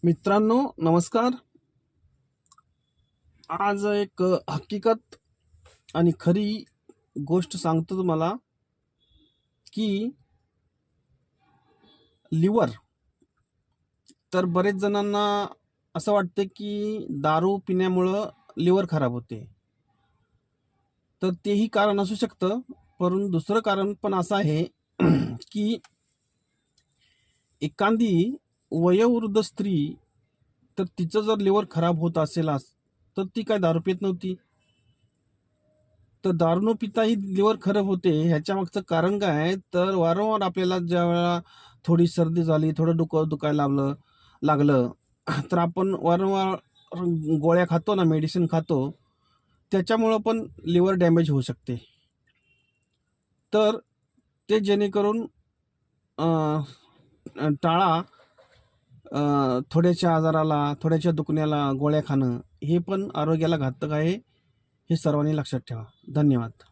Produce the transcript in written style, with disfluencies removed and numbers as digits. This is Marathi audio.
मित्रांनो नमस्कार. आज एक हकीकत आणि खरी गोष्ट सांगतो तुम्हाला की लिव्हर तर बरेच जणांना असं वाटतं की दारू पिण्यामुळं लिव्हर खराब होते. तर तेही कारण असू शकतं, परंतु दुसरं कारण पण असं आहे की एखादी वयोवृद्ध स्त्री तर तिचं जर लिव्हर खराब होत असेल तर ती काय दारू पित नव्हती. तर दारू न पिताही लिव्हर खराब होते ह्याच्या मागचं कारण काय आहे, तर वारंवार आपल्याला ज्या वेळा थोडी सर्दी झाली, थोडं दुखायला लागलं तर आपण वारंवार गोळ्या खातो ना, मेडिसिन खातो, त्याच्यामुळं पण लिव्हर डॅमेज होऊ शकते. तर ते जेणेकरून टाळा थोड्याशा आजाराला, थोड्याशा दुखण्याला गोळ्या खाणं हे पण आरोग्याला घातक आहे. हे सर्वांनी लक्षात ठेवा. धन्यवाद.